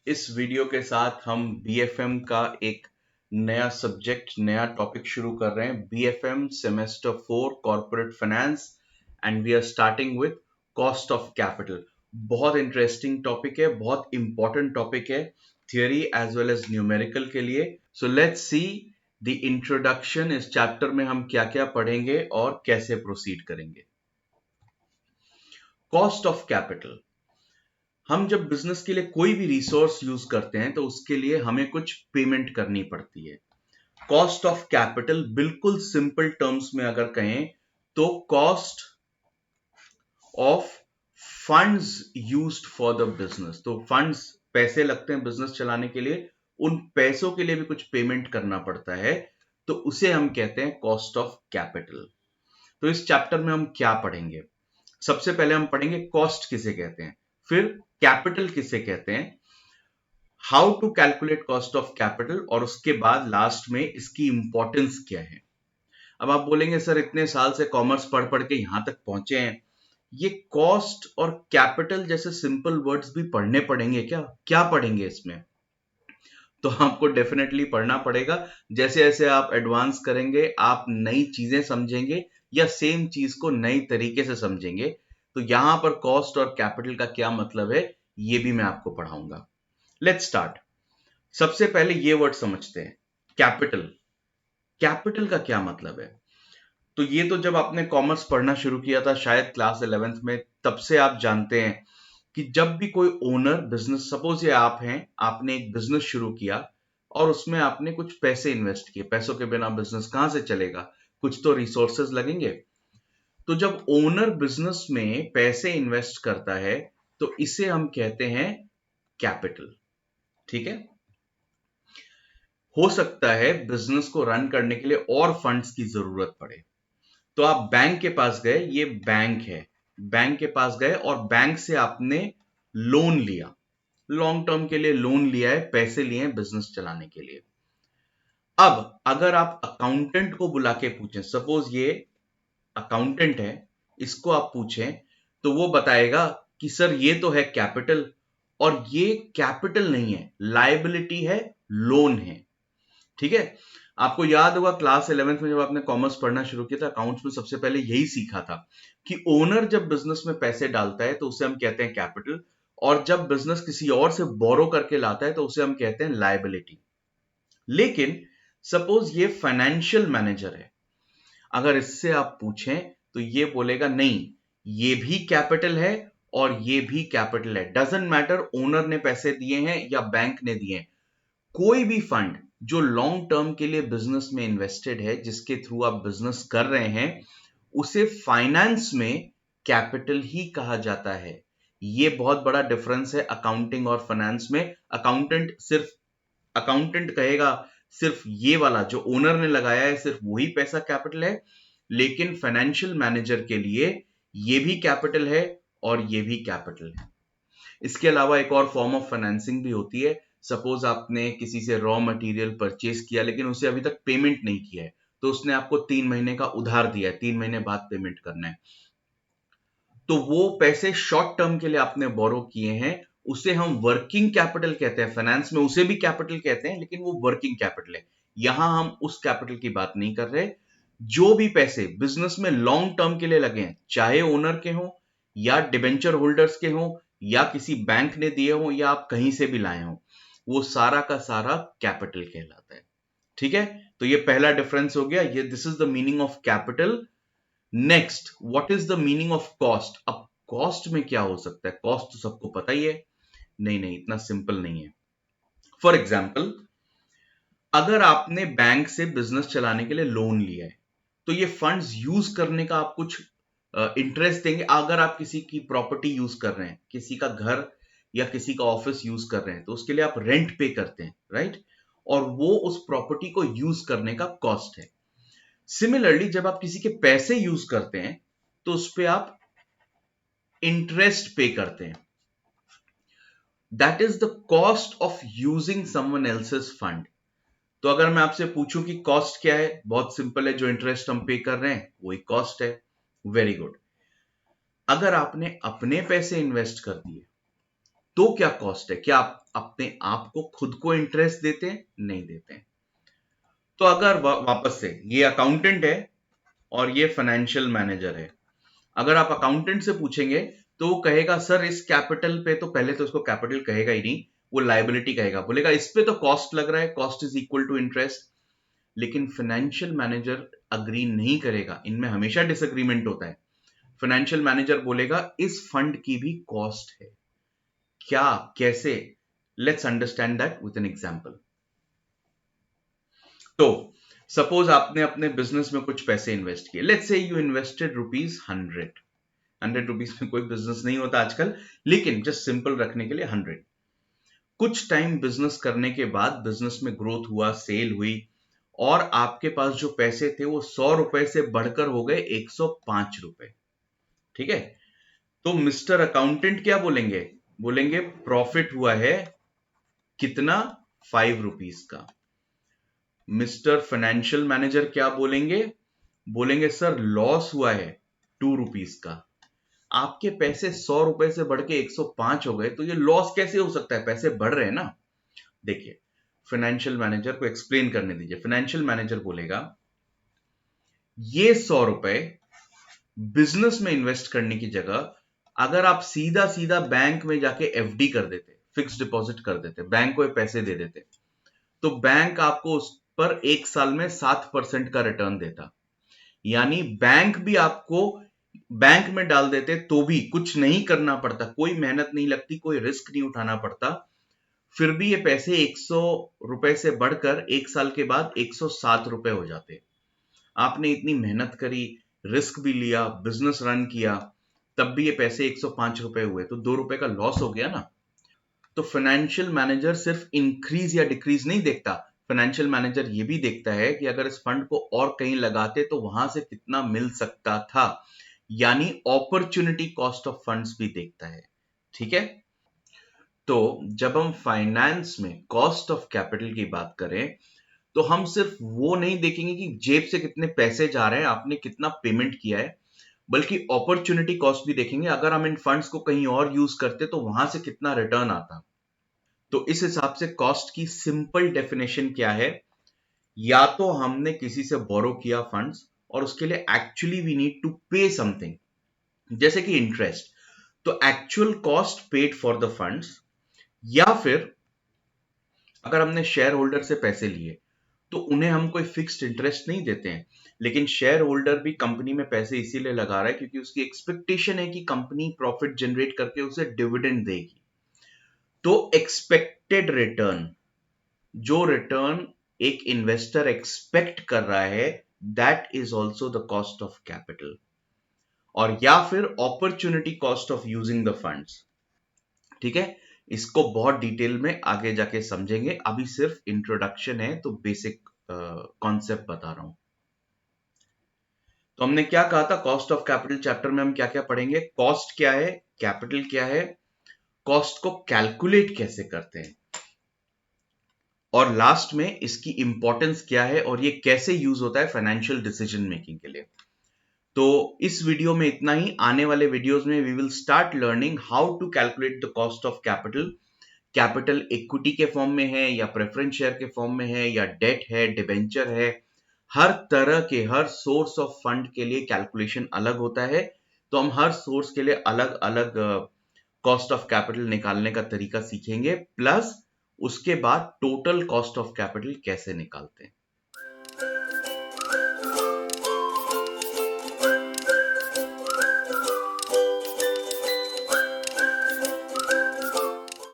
इस वीडियो के साथ हम बीएफएम का एक नया सब्जेक्ट, नया टॉपिक शुरू कर रहे हैं। BFM semester 4 corporate finance and we are starting with cost of capital. बहुत इंटरेस्टिंग टॉपिक है, बहुत इंपॉर्टेंट टॉपिक है theory as well as numerical के लिए। So let's see the introduction. इस चैप्टर में हम क्या क्या पढ़ेंगे और कैसे प्रोसीड करेंगे। Cost of capital. हम जब बिजनेस के लिए कोई भी रिसोर्स यूज करते हैं तो उसके लिए हमें कुछ पेमेंट करनी पड़ती है। कॉस्ट ऑफ कैपिटल बिल्कुल सिंपल टर्म्स में अगर कहें तो cost of funds used for the business. तो फंड्स, पैसे लगते हैं बिजनेस चलाने के लिए, उन पैसों के लिए भी कुछ पेमेंट करना पड़ता है, तो उसे हम कहते हैं कॉस्ट ऑफ कैपिटल। तो इस चैप्टर में हम क्या पढ़ेंगे? सबसे पहले हम पढ़ेंगे कॉस्ट किसे कहते हैं, फिर कैपिटल किसे कहते हैं, how to calculate cost of capital, और उसके बाद लास्ट में इसकी इंपॉर्टेंस क्या है। अब आप बोलेंगे सर इतने साल से कॉमर्स पढ़ पढ़ के यहां तक पहुंचे हैं, ये कॉस्ट और कैपिटल जैसे सिंपल वर्ड्स भी पढ़ने पड़ेंगे क्या? क्या पढ़ेंगे इसमें? तो आपको डेफिनेटली पढ़ना पड़ेगा। जैसे जैसे आप एडवांस करेंगे आप नई चीजें समझेंगे या सेम चीज को नई तरीके से समझेंगे। तो यहां पर कॉस्ट और कैपिटल का क्या मतलब है ये भी मैं आपको पढ़ाऊंगा। Let's start. सबसे पहले ये वर्ड समझते हैं, कैपिटल। कैपिटल का क्या मतलब है? तो ये तो जब आपने कॉमर्स पढ़ना शुरू किया था शायद क्लास 11th में, तब से आप जानते हैं कि जब भी कोई ओनर बिजनेस, सपोज ये आप हैं, आपने एक बिजनेस शुरू किया और उसमें आपने कुछ पैसे इन्वेस्ट किए। पैसों के बिना बिजनेस कहां से चलेगा? कुछ तो रिसोर्सेज लगेंगे। तो जब ओनर बिजनेस में पैसे इन्वेस्ट करता है तो इसे हम कहते हैं कैपिटल। ठीक है। हो सकता है बिजनेस को रन करने के लिए और फंड्स की जरूरत पड़े, तो आप बैंक के पास गए, ये बैंक है, बैंक के पास गए और बैंक से आपने लोन लिया, लॉन्ग टर्म के लिए लोन लिया है, पैसे लिए हैं बिजनेस चलाने के लिए। अब अगर आप अकाउंटेंट को बुला के पूछें, सपोज ये अकाउंटेंट है, इसको आप पूछें तो वो बताएगा कि सर ये तो है कैपिटल, और ये कैपिटल नहीं है, लायबिलिटी है, लोन है। ठीक है। आपको याद होगा क्लास 11th में जब आपने कॉमर्स पढ़ना शुरू किया था, अकाउंट्स में सबसे पहले यही सीखा था कि ओनर जब बिजनेस में पैसे डालता है तो उसे हम कहते हैं कैपिटल, और जब बिजनेस किसी और से बोरो करके लाता है तो उसे हम कहते हैं लायबिलिटी। लेकिन सपोज ये फाइनेंशियल मैनेजर है, अगर इससे आप पूछें तो ये बोलेगा नहीं, ये भी कैपिटल है और ये भी कैपिटल है। डजंट मैटर ओनर ने पैसे दिए हैं या बैंक ने दिए हैं, कोई भी फंड जो लॉन्ग टर्म के लिए बिजनेस में इन्वेस्टेड है, जिसके थ्रू आप बिजनेस कर रहे हैं, उसे फाइनेंस में कैपिटल ही कहा जाता है। ये बहुत बड़ा डिफरेंस है अकाउंटिंग और फाइनेंस में। अकाउंटेंट कहेगा सिर्फ ये वाला जो ओनर ने लगाया है सिर्फ वही पैसा कैपिटल है, लेकिन फाइनेंशियल मैनेजर के लिए ये भी कैपिटल है और ये भी कैपिटल है। इसके अलावा एक और फॉर्म ऑफ फाइनेंसिंग भी होती है। सपोज आपने किसी से रॉ मटेरियल परचेज किया लेकिन उसे अभी तक पेमेंट नहीं किया है, तो उसने आपको 3 महीने का उधार दिया है, 3 महीने बाद पेमेंट करना है, तो वो पैसे शॉर्ट टर्म के लिए आपने बोरो किए हैं, उसे हम वर्किंग कैपिटल कहते हैं। फाइनेंस में उसे भी कैपिटल कहते हैं लेकिन वो वर्किंग कैपिटल है। यहां हम उस कैपिटल की बात नहीं कर रहे। जो भी पैसे बिजनेस में लॉन्ग टर्म के लिए लगे हैं, चाहे ओनर के हों या डिबेंचर होल्डर्स के हों या किसी बैंक ने दिए हों या आप कहीं से भी लाए हों, वो सारा का सारा कैपिटल कहलाता है। ठीक है। तो ये पहला डिफरेंस हो गया, ये this is the meaning of capital. Next, what is the meaning of cost? अब कॉस्ट में क्या हो सकता है? कॉस्ट तो सबको पता ही है। नहीं नहीं, इतना सिंपल नहीं है। फॉर एग्जाम्पल, अगर आपने बैंक से बिजनेस चलाने के लिए लोन लिया है तो ये फंड्स यूज करने का आप कुछ इंटरेस्ट देंगे। अगर आप किसी की प्रॉपर्टी यूज कर रहे हैं, किसी का घर या किसी का ऑफिस यूज कर रहे हैं, तो उसके लिए आप रेंट पे करते हैं, राइट? और वो उस प्रॉपर्टी को यूज करने का कॉस्ट है। सिमिलरली जब आप किसी के पैसे यूज करते हैं तो उस पर आप इंटरेस्ट पे करते हैं। That is the cost of using someone else's fund. तो अगर मैं आपसे पूछूं कि कॉस्ट क्या है, बहुत सिंपल है, जो इंटरेस्ट हम पे कर रहे हैं वही कॉस्ट है। Very good. अगर आपने अपने पैसे इन्वेस्ट कर दिए तो क्या कॉस्ट है? क्या आप अपने आप को खुद को इंटरेस्ट देते हैं? नहीं देते हैं। तो अगर वापस से ये अकाउंटेंट है और ये फाइनेंशियल मैनेजर है, अगर आप अकाउंटेंट से पूछेंगे तो वो कहेगा सर इस कैपिटल पे, तो पहले तो उसको कैपिटल कहेगा ही नहीं, वो लायबिलिटी कहेगा, बोलेगा इस पे तो कॉस्ट लग रहा है, cost is equal to interest. लेकिन फाइनेंशियल मैनेजर अग्री नहीं करेगा, इनमें हमेशा डिसएग्रीमेंट होता है। फाइनेंशियल मैनेजर बोलेगा इस फंड की भी कॉस्ट है। क्या, कैसे? Let's understand that with an example. तो सपोज आपने अपने बिजनेस में कुछ पैसे इन्वेस्ट किए, let's say you invested ₹100। 100 rupees में कोई बिजनेस नहीं होता आजकल, लेकिन जस्ट सिंपल रखने के लिए 100। कुछ टाइम बिजनेस करने के बाद बिजनेस में ग्रोथ हुआ, सेल हुई, और आपके पास जो पैसे थे वो ₹100 से बढ़कर हो गए ₹105। ठीक है? तो मिस्टर अकाउंटेंट क्या बोलेंगे? बोलेंगे प्रॉफिट हुआ है कितना? ₹5 का। मिस्टर फाइनेंशियल मैनेजर क्या बोलेंगे? बोलेंगे सर लॉस हुआ है ₹2 का। आपके पैसे ₹100 से बढ़ के 105 हो गए, तो ये लॉस कैसे हो सकता है? पैसे बढ़ रहे हैं ना। देखिए, फाइनेंशियल मैनेजर को एक्सप्लेन करने दीजिए। फाइनेंशियल मैनेजर बोलेगा ये ₹100 बिजनेस में इन्वेस्ट करने की जगह अगर आप सीधा सीधा बैंक में जाके एफडी कर देते, फिक्स डिपॉजिट कर देते, बैंक को ये पैसे दे देते, तो बैंक आपको उस पर 1 साल में 7% का रिटर्न देता। यानी बैंक भी आपको बैंक में डाल देते तो भी कुछ नहीं करना पड़ता, कोई मेहनत नहीं लगती, कोई रिस्क नहीं उठाना पड़ता, फिर भी ये पैसे ₹100 से बढ़कर 1 साल के बाद ₹107 हो जाते। आपने इतनी मेहनत करी, रिस्क भी लिया, बिजनेस रन किया, तब भी ये पैसे ₹105 हुए, तो ₹2 का लॉस हो गया ना। तो फाइनेंशियल मैनेजर सिर्फ इंक्रीज या डिक्रीज नहीं देखता, फाइनेंशियल मैनेजर ये भी देखता है कि अगर इस फंड को और कहीं लगाते तो वहां से कितना मिल सकता था, यानी अपॉर्चुनिटी कॉस्ट ऑफ फंड्स भी देखता है। ठीक है? तो जब हम फाइनेंस में कॉस्ट ऑफ कैपिटल की बात करें, तो हम सिर्फ वो नहीं देखेंगे कि जेब से कितने पैसे जा रहे हैं, आपने कितना पेमेंट किया है, बल्कि अपॉर्चुनिटी कॉस्ट भी देखेंगे। अगर हम इन फंड्स को कहीं और यूज करते तो वहां से कितना रिटर्न आता। तो इस हिसाब से कॉस्ट की सिंपल डेफिनेशन क्या है? या तो हमने किसी से बोरो किया फंड्स और उसके लिए एक्चुअली वी नीड टू पे समथिंग, जैसे कि इंटरेस्ट, तो actual cost paid for the funds, या फिर अगर हमने शेयर होल्डर से पैसे लिए तो उन्हें हम कोई फिक्स्ड इंटरेस्ट नहीं देते हैं, लेकिन शेयर होल्डर भी कंपनी में पैसे इसीलिए लगा रहा है क्योंकि उसकी एक्सपेक्टेशन है कि कंपनी प्रॉफिट जनरेट करके उसे डिविडेंड देगी। तो एक्सपेक्टेड रिटर्न, जो रिटर्न एक इन्वेस्टर एक्सपेक्ट कर रहा है, that is also the cost of capital. और या फिर opportunity cost of using the funds. ठीक है? इसको बहुत डिटेल में आगे जाके समझेंगे, अभी सिर्फ इंट्रोडक्शन है तो बेसिक कॉन्सेप्ट बता रहा हूं। तो हमने क्या कहा था, कॉस्ट ऑफ कैपिटल चैप्टर में हम क्या क्या पढ़ेंगे? कॉस्ट क्या है, कैपिटल क्या है, कॉस्ट को कैलकुलेट कैसे करते हैं, और लास्ट में इसकी इंपॉर्टेंस क्या है और ये कैसे यूज होता है फाइनेंशियल डिसीजन मेकिंग के लिए। तो इस वीडियो में इतना ही। आने वाले वीडियोस में we will start learning how to calculate the cost of capital. Capital equity के फॉर्म में है या प्रेफरेंस शेयर के फॉर्म में है या डेट है, डिबेंचर है, हर तरह के हर सोर्स ऑफ फंड के लिए कैलकुलेशन अलग होता है। तो हम हर सोर्स के लिए अलग अलग कॉस्ट ऑफ कैपिटल निकालने का तरीका सीखेंगे, प्लस उसके बाद टोटल कॉस्ट ऑफ कैपिटल कैसे निकालते हैं।